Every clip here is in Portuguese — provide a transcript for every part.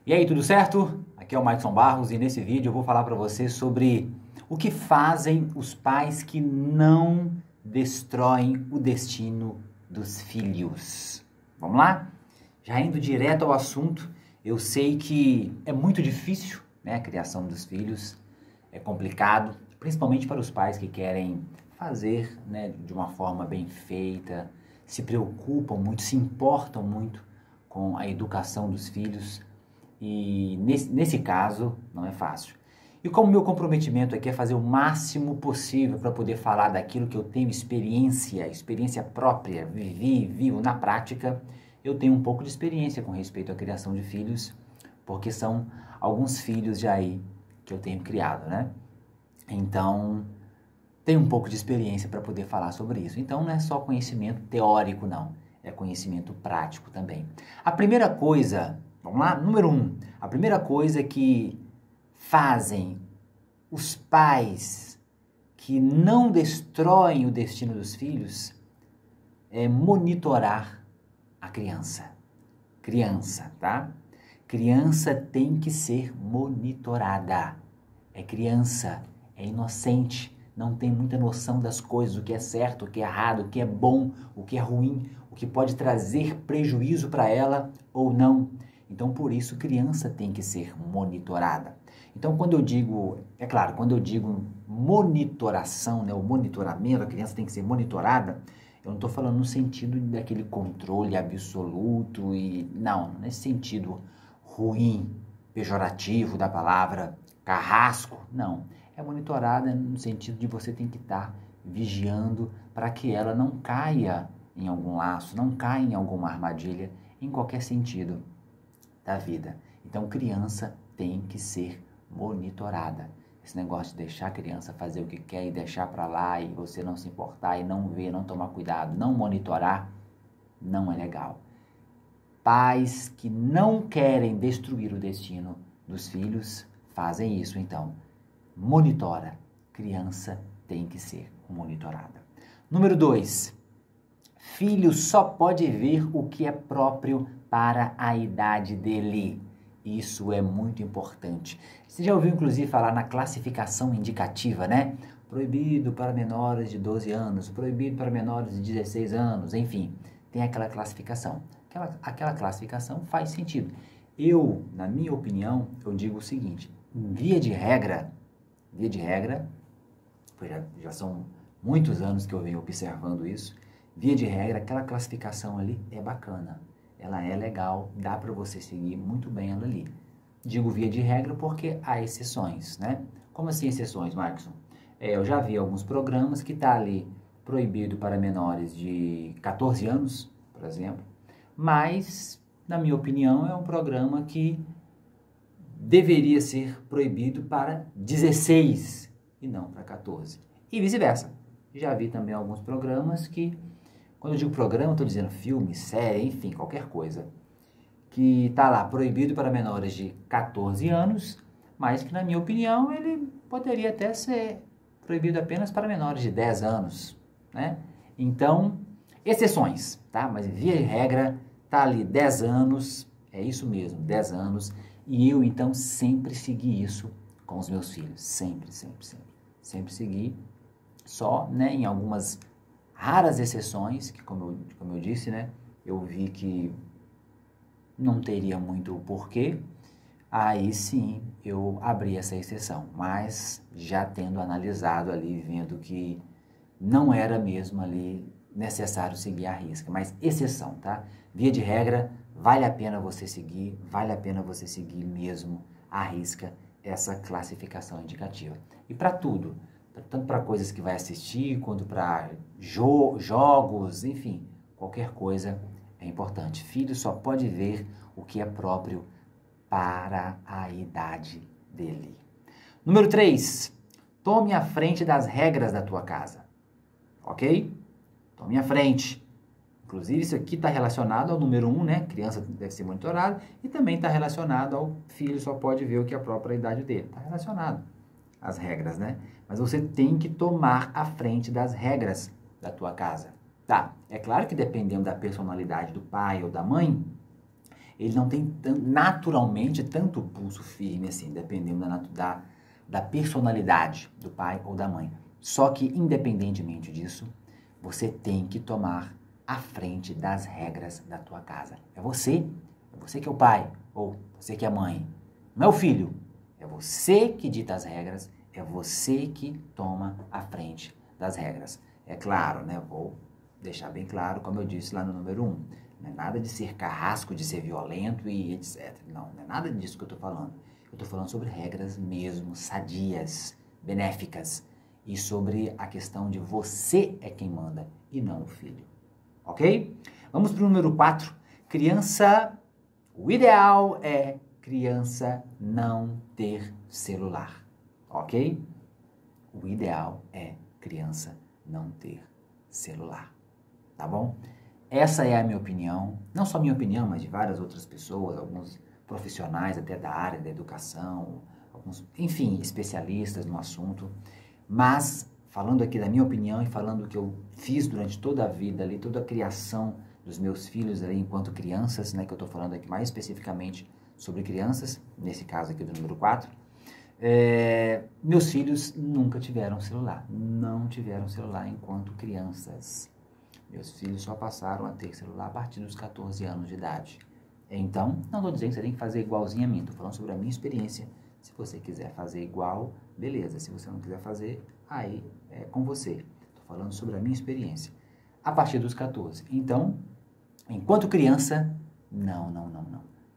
E aí, tudo certo? Aqui é o Maicon Barros e nesse vídeo eu vou falar para você sobre o que fazem os pais que não destroem o destino dos filhos. Vamos lá? Já indo direto ao assunto, eu sei que é muito difícil, né, a criação dos filhos, é complicado, principalmente para os pais que querem fazer, né, de uma forma bem feita, se preocupam muito, se importam muito com a educação dos filhos. E nesse caso, não é fácil. E como meu comprometimento aqui é fazer o máximo possível para poder falar daquilo que eu tenho experiência própria, vivo na prática, eu tenho um pouco de experiência com respeito à criação de filhos, porque são alguns filhos já aí que eu tenho criado, né? Então, tenho um pouco de experiência para poder falar sobre isso. Então, não é só conhecimento teórico, não. É conhecimento prático também. A primeira coisa... Vamos lá? Número 1. A primeira coisa que fazem os pais que não destroem o destino dos filhos é monitorar a criança. Criança, tá? Criança tem que ser monitorada. É criança, é inocente, não tem muita noção das coisas, o que é certo, o que é errado, o que é bom, o que é ruim, o que pode trazer prejuízo para ela ou não. Então, por isso, criança tem que ser monitorada. Então, quando eu digo, é claro, quando eu digo monitoração, né, o monitoramento, a criança tem que ser monitorada, eu não estou falando no sentido daquele controle absoluto e, não, nesse sentido ruim, pejorativo da palavra, carrasco, não. É monitorada no sentido de você tem que estar vigiando para que ela não caia em algum laço, não caia em alguma armadilha, em qualquer sentido da vida. Então, criança tem que ser monitorada. Esse negócio de deixar a criança fazer o que quer e deixar para lá e você não se importar e não ver, não tomar cuidado, não monitorar, não é legal. Pais que não querem destruir o destino dos filhos fazem isso, então. Monitora. Criança tem que ser monitorada. Número 2. Filho só pode ver o que é próprio para a idade dele. Isso é muito importante. Você já ouviu, inclusive, falar na classificação indicativa, né? Proibido para menores de 12 anos, proibido para menores de 16 anos, enfim. Tem aquela classificação. Aquela classificação faz sentido. Eu, na minha opinião, eu digo o seguinte. Via de regra, já são muitos anos que eu venho observando isso, via de regra, aquela classificação ali é bacana. Ela é legal, dá para você seguir muito bem ela ali. Digo via de regra porque há exceções, né? Como assim exceções, Marcos? Eu já vi alguns programas que tá ali proibido para menores de 14 anos, por exemplo, mas, na minha opinião, é um programa que deveria ser proibido para 16 e não para 14. E vice-versa. Já vi também alguns programas que, quando eu digo programa, estou dizendo filme, série, enfim, qualquer coisa, que está lá proibido para menores de 14 anos, mas que, na minha opinião, ele poderia até ser proibido apenas para menores de 10 anos, né? Então, exceções, tá? Mas, via de regra, está ali 10 anos, é isso mesmo, 10 anos, e eu, então, sempre segui isso com os meus filhos, sempre segui, só, né, em algumas raras exceções, que como eu disse, né, eu vi que não teria muito porquê, aí sim eu abri essa exceção, mas já tendo analisado ali, vendo que não era mesmo ali necessário seguir a risca, mas exceção, tá? Via de regra, vale a pena você seguir mesmo a risca essa classificação indicativa. E para tudo, tanto para coisas que vai assistir, quanto para jogos, enfim, qualquer coisa é importante. Filho só pode ver o que é próprio para a idade dele. Número 3. Tome a frente das regras da tua casa. Ok? Tome a frente. Inclusive, isso aqui está relacionado ao número 1, né? Criança deve ser monitorada. E também está relacionado ao filho só pode ver o que é a própria idade dele. Está relacionado às regras, né? Mas você tem que tomar a frente das regras da tua casa. Tá, é claro que dependendo da personalidade do pai ou da mãe, ele não tem naturalmente tanto pulso firme assim, dependendo da personalidade do pai ou da mãe. Só que, independentemente disso, você tem que tomar a frente das regras da tua casa. É você que é o pai, ou você que é a mãe. Não é o filho, é você que dita as regras, é você que toma a frente das regras. É claro, né? Vou deixar bem claro, como eu disse lá no número 1. Não é nada de ser carrasco, de ser violento e etc. Não é nada disso que eu estou falando. Eu estou falando sobre regras mesmo, sadias, benéficas. E sobre a questão de você é quem manda e não o filho. Ok? Vamos para o número 4. O ideal é criança não ter celular. Ok? O ideal é criança não ter celular. Tá bom? Essa é a minha opinião, não só minha opinião, mas de várias outras pessoas, alguns profissionais até da área da educação, alguns, enfim, especialistas no assunto. Mas, falando aqui da minha opinião e falando o que eu fiz durante toda a vida ali, toda a criação dos meus filhos ali enquanto crianças, né, que eu estou falando aqui mais especificamente sobre crianças, nesse caso aqui do número 4, meus filhos nunca tiveram celular, não tiveram celular enquanto crianças. Meus filhos só passaram a ter celular a partir dos 14 anos de idade. Então, não estou dizendo que você tem que fazer igualzinho a mim, estou falando sobre a minha experiência. Se você quiser fazer igual, beleza. Se você não quiser fazer, aí é com você. Estou falando sobre a minha experiência. A partir dos 14. Então, enquanto criança, não.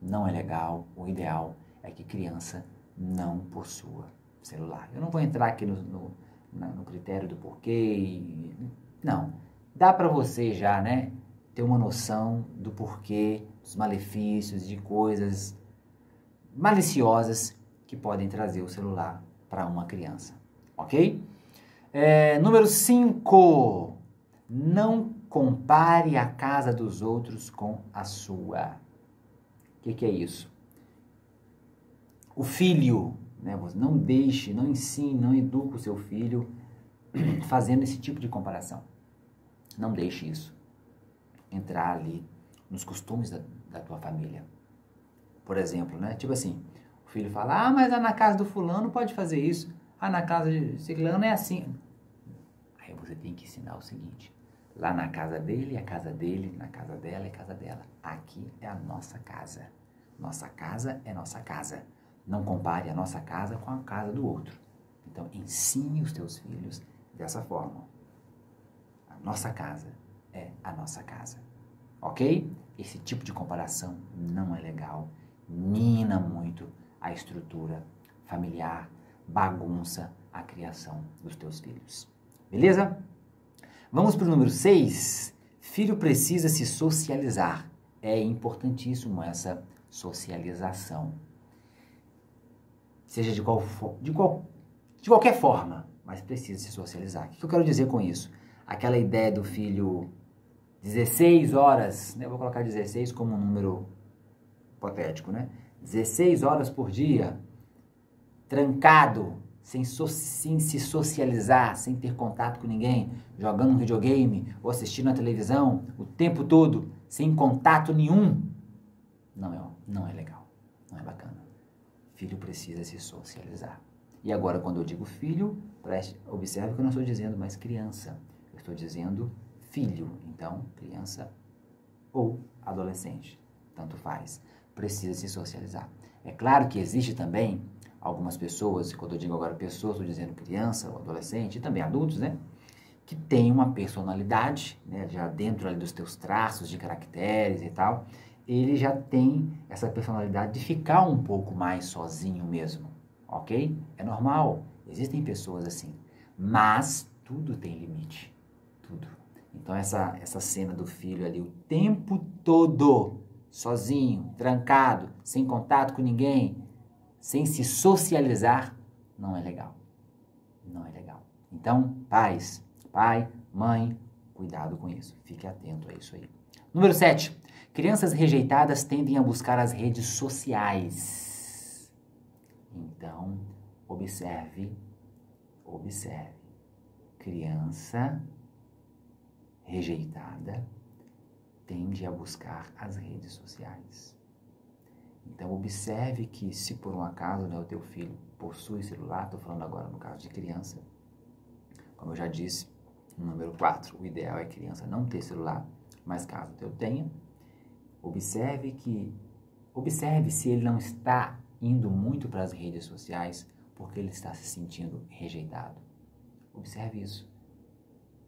Não é legal. O ideal é que criança não possua celular. Eu não vou entrar aqui no critério do porquê. Não. Dá para você já, né, ter uma noção do porquê, dos malefícios, de coisas maliciosas que podem trazer o celular para uma criança, ok? Número 5, não compare a casa dos outros com a sua. O que é isso? O filho, né, não deixe, não ensine, não eduque o seu filho fazendo esse tipo de comparação. Não deixe isso entrar ali nos costumes da tua família. Por exemplo, né? Tipo assim, o filho fala, mas lá na casa do fulano pode fazer isso. Na casa de ciclano é assim. Aí você tem que ensinar o seguinte, lá na casa dele é a casa dele, na casa dela é a casa dela. Aqui é a nossa casa. Nossa casa é nossa casa. Não compare a nossa casa com a casa do outro. Então, ensine os teus filhos dessa forma. Nossa casa é a nossa casa, ok? Esse tipo de comparação não é legal, mina muito a estrutura familiar, bagunça a criação dos teus filhos, beleza? Vamos para o número 6, filho precisa se socializar, é importantíssimo essa socialização, seja de qualquer forma, mas precisa se socializar. O que eu quero dizer com isso? Aquela ideia do filho 16 horas, né? Eu vou colocar 16 como um número hipotético, né? 16 horas por dia, trancado, sem se socializar, sem ter contato com ninguém, jogando um videogame ou assistindo a televisão o tempo todo, sem contato nenhum. Não é legal, não é bacana. Filho precisa se socializar. E agora, quando eu digo filho, observe que eu não estou dizendo mais criança. Eu estou dizendo filho. Então, criança ou adolescente. Tanto faz. Precisa se socializar. É claro que existe também algumas pessoas, quando eu digo agora pessoas, estou dizendo criança ou adolescente, e também adultos, né? Que tem uma personalidade, né? Já dentro ali dos teus traços de caracteres e tal, ele já tem essa personalidade de ficar um pouco mais sozinho mesmo, ok? É normal, existem pessoas assim, mas tudo tem limite, tudo. Então essa cena do filho ali o tempo todo, sozinho, trancado, sem contato com ninguém, sem se socializar, não é legal, não é legal. Então, pai, mãe, cuidado com isso, fique atento a isso aí. Número 7. Crianças rejeitadas tendem a buscar as redes sociais. Então, observe. Criança rejeitada tende a buscar as redes sociais. Então, observe que se por um acaso, né, o teu filho possui celular, estou falando agora no caso de criança, como eu já disse, número 4, o ideal é a criança não ter celular, mas caso o teu tenha, observe se ele não está indo muito para as redes sociais porque ele está se sentindo rejeitado. Observe isso.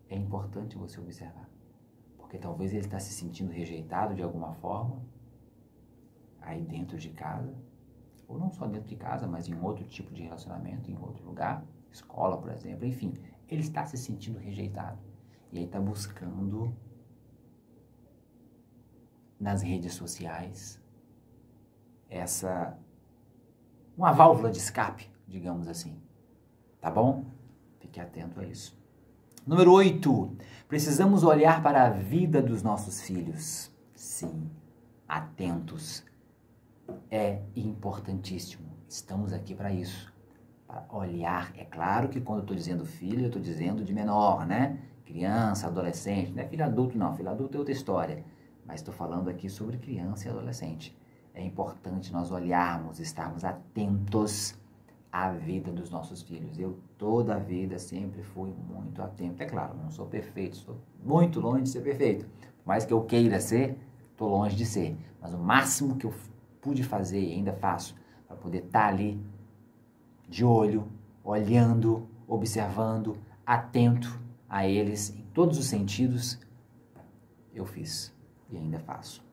É importante você observar, porque talvez ele está se sentindo rejeitado de alguma forma, aí dentro de casa, ou não só dentro de casa, mas em outro tipo de relacionamento, em outro lugar, escola, por exemplo, enfim, ele está se sentindo rejeitado. E aí está buscando nas redes sociais uma válvula de escape, digamos assim. Tá bom? Fique atento a isso. Número 8. Precisamos olhar para a vida dos nossos filhos. Sim, atentos. É importantíssimo. Estamos aqui para isso. Para olhar. É claro que quando eu estou dizendo filho, eu estou dizendo de menor, né? Criança, adolescente. Não é filho adulto, não. Filho adulto é outra história. Mas estou falando aqui sobre criança e adolescente. É importante nós olharmos, estarmos atentos à vida dos nossos filhos. Eu toda a vida sempre fui muito atento. É claro, não sou perfeito, estou muito longe de ser perfeito. Por mais que eu queira ser, estou longe de ser. Mas o máximo que eu pude fazer e ainda faço para poder estar ali de olho, olhando, observando, atento a eles em todos os sentidos, eu fiz e ainda faço.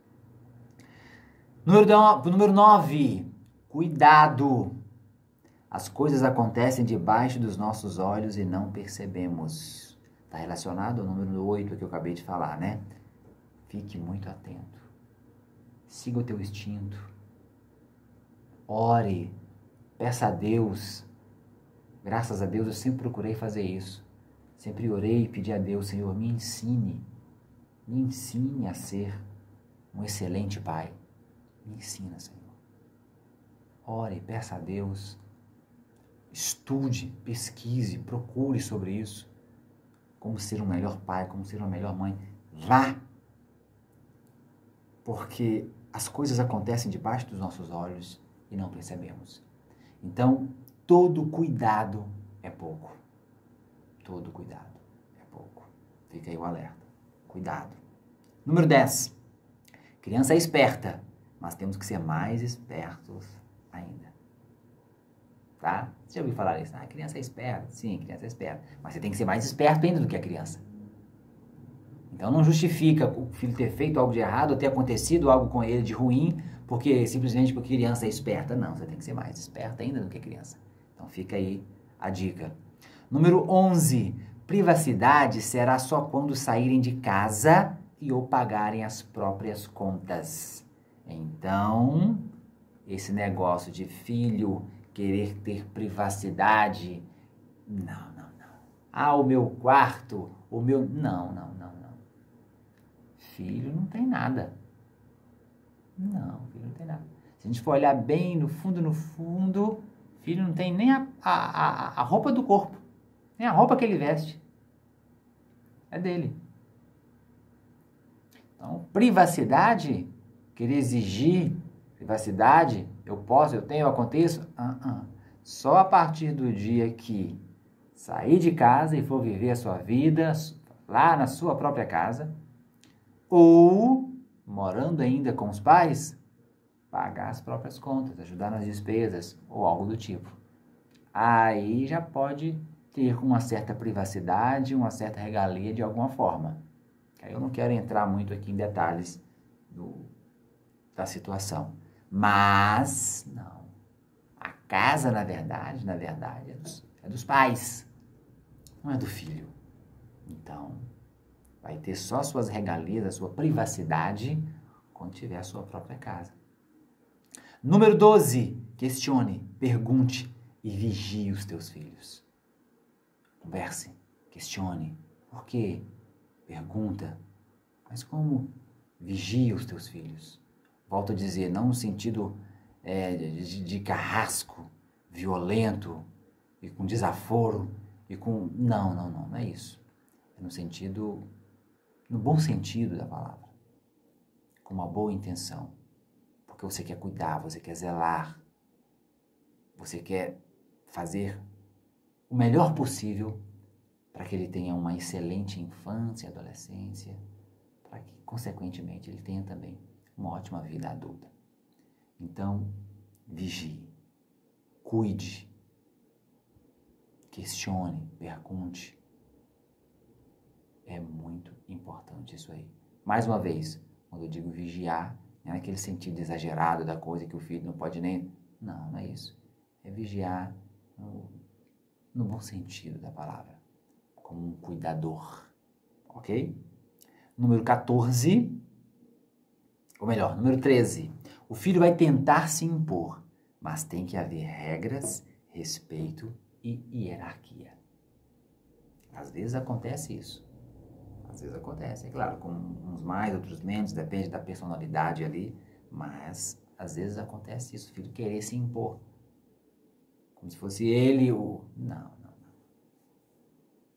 Número 9, cuidado. As coisas acontecem debaixo dos nossos olhos e não percebemos. Está relacionado ao número 8 que eu acabei de falar, né? Fique muito atento. Siga o teu instinto. Ore. Peça a Deus. Graças a Deus eu sempre procurei fazer isso. Sempre orei e pedi a Deus, Senhor, me ensine a ser um excelente pai. Me ensina, Senhor. Ore, peça a Deus. Estude, pesquise, procure sobre isso. Como ser um melhor pai, como ser uma melhor mãe. Vá. Porque as coisas acontecem debaixo dos nossos olhos e não percebemos. Então, todo cuidado é pouco. Todo cuidado é pouco. Fica aí o alerta. Cuidado. Número 10. Criança é esperta, mas temos que ser mais espertos ainda. Tá? Você já ouviu falar isso? A criança é esperta. Sim, criança é esperta. Mas você tem que ser mais esperto ainda do que a criança. Então não justifica o filho ter feito algo de errado ou ter acontecido algo com ele de ruim, simplesmente porque a criança é esperta. Não, você tem que ser mais esperta ainda do que a criança. Então fica aí a dica. Número 11. Privacidade será só quando saírem de casa ou pagarem as próprias contas. Então, esse negócio de filho querer ter privacidade, não. O meu quarto, Não. Filho não tem nada. Não, filho não tem nada. Se a gente for olhar bem no fundo, filho não tem nem a roupa do corpo, nem a roupa que ele veste. É dele. Então, privacidade, querer exigir privacidade, eu posso, eu tenho, eu aconteço, só a partir do dia que sair de casa e for viver a sua vida lá na sua própria casa, ou, morando ainda com os pais, pagar as próprias contas, ajudar nas despesas, ou algo do tipo. Aí já pode ter uma certa privacidade, uma certa regalia de alguma forma. Aí eu não quero entrar muito aqui em detalhes da situação. Mas, não. A casa, na verdade, é dos pais. Não é do filho. Então, vai ter só suas regalias, a sua privacidade, quando tiver a sua própria casa. Número 12. Questione, pergunte e vigie os teus filhos. Converse, questione. Por quê? Pergunta. Mas como? Vigia os teus filhos. Volto a dizer, não no sentido de carrasco, violento e com desaforo e com... Não é isso. É no bom sentido da palavra. Com uma boa intenção. porque você quer cuidar, você quer zelar, você quer fazer o melhor possível para que ele tenha uma excelente infância e adolescência, para que, consequentemente, ele tenha também uma ótima vida adulta. Então, vigie, cuide, questione, pergunte. É muito importante isso aí. Mais uma vez, quando eu digo vigiar, não é naquele sentido exagerado da coisa que o filho não pode nem... Não, não é isso. É vigiar no bom sentido da palavra, como um cuidador, ok? Número 14, ou melhor, número 13. O filho vai tentar se impor, mas tem que haver regras, respeito e hierarquia. Às vezes acontece isso. Às vezes acontece, é claro, com uns mais, outros menos, depende da personalidade ali, mas às vezes acontece isso, o filho querer se impor. Como se fosse ele o... Não.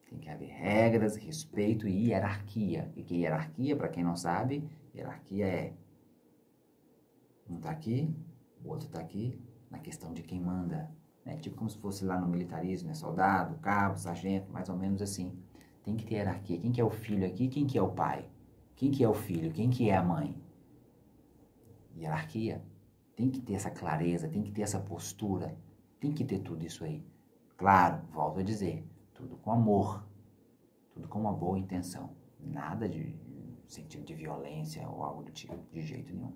Tem que haver regras, respeito e hierarquia. E que hierarquia, para quem não sabe, hierarquia é um tá aqui, o outro tá aqui, na questão de quem manda. Né? Tipo como se fosse lá no militarismo, né? Soldado, cabo, sargento, mais ou menos assim. Tem que ter hierarquia. Quem que é o filho aqui? Quem que é o pai? Quem que é o filho? Quem que é a mãe? Hierarquia. Tem que ter essa clareza, tem que ter essa postura, tem que ter tudo isso aí. Claro, volto a dizer, tudo com amor, tudo com uma boa intenção. Nada de sentido de violência ou algo do tipo, de jeito nenhum.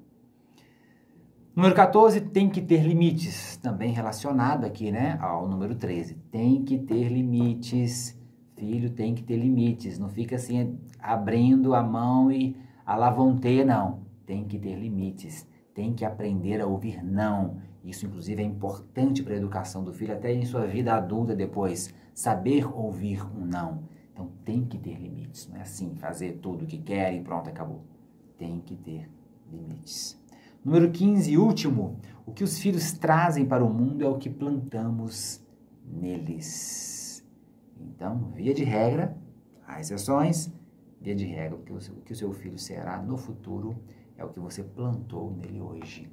Número 14, tem que ter limites. Também relacionado aqui, né, ao número 13. Tem que ter limites. Filho tem que ter limites, não fica assim abrindo a mão e a lavonteia, não. Tem que ter limites, tem que aprender a ouvir não. Isso, inclusive, é importante para a educação do filho, até em sua vida adulta depois, saber ouvir um não. Então, tem que ter limites, não é assim, fazer tudo o que quer e pronto, acabou. Tem que ter limites. Número 15 e último, o que os filhos trazem para o mundo é o que plantamos neles. Então, via de regra, há exceções, via de regra, o que o seu filho será no futuro é o que você plantou nele hoje.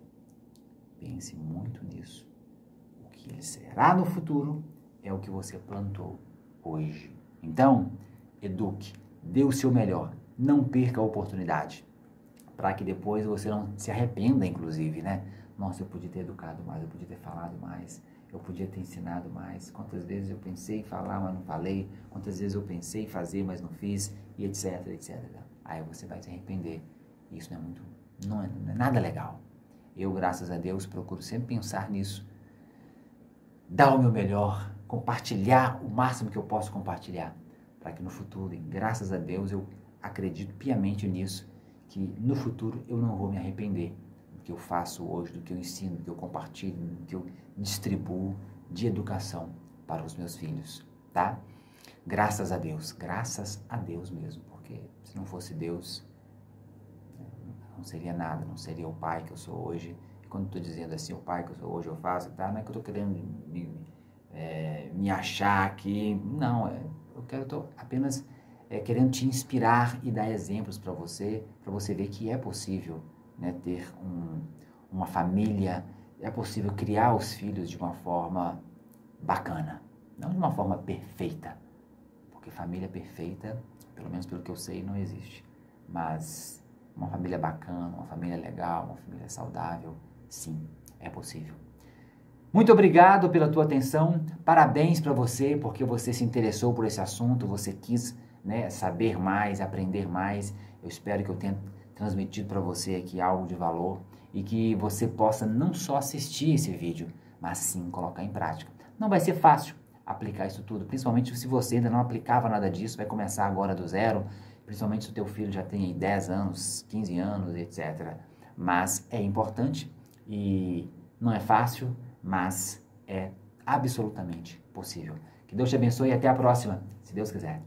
Pense muito nisso. O que ele será no futuro é o que você plantou hoje. Então, eduque, dê o seu melhor, não perca a oportunidade, para que depois você não se arrependa, inclusive, né? Nossa, eu podia ter educado mais, eu podia ter falado mais, eu podia ter ensinado mais. Quantas vezes eu pensei em falar, mas não falei. Quantas vezes eu pensei em fazer, mas não fiz, e etc, etc. Aí você vai se arrepender. Isso não é nada legal. Eu, graças a Deus, procuro sempre pensar nisso. Dar o meu melhor, compartilhar o máximo que eu posso compartilhar, para que no futuro, e graças a Deus, eu acredito piamente nisso, que no futuro eu não vou me arrepender do que eu faço hoje, do que eu ensino, do que eu compartilho, do que eu distribuo de educação para os meus filhos, tá? Graças a Deus mesmo, porque se não fosse Deus, não seria nada, não seria o pai que eu sou hoje. E quando estou dizendo assim, o pai que eu sou hoje, eu faço, tá? Não é que eu estou querendo me achar aqui, não, eu estou apenas querendo te inspirar e dar exemplos para você ver que é possível, né, ter uma família, é possível criar os filhos de uma forma bacana, não de uma forma perfeita, porque família perfeita, pelo menos pelo que eu sei, não existe, mas uma família bacana, uma família legal, uma família saudável, sim, é possível. Muito obrigado pela tua atenção, parabéns para você, porque você se interessou por esse assunto, você quis, né, saber mais, aprender mais. Eu espero que eu tenha transmitido para você aqui algo de valor e que você possa não só assistir esse vídeo, mas sim colocar em prática. Não vai ser fácil aplicar isso tudo, principalmente se você ainda não aplicava nada disso, vai começar agora do zero, principalmente se o teu filho já tem aí 10 anos, 15 anos, etc. Mas é importante e não é fácil, mas é absolutamente possível. Que Deus te abençoe e até a próxima, se Deus quiser.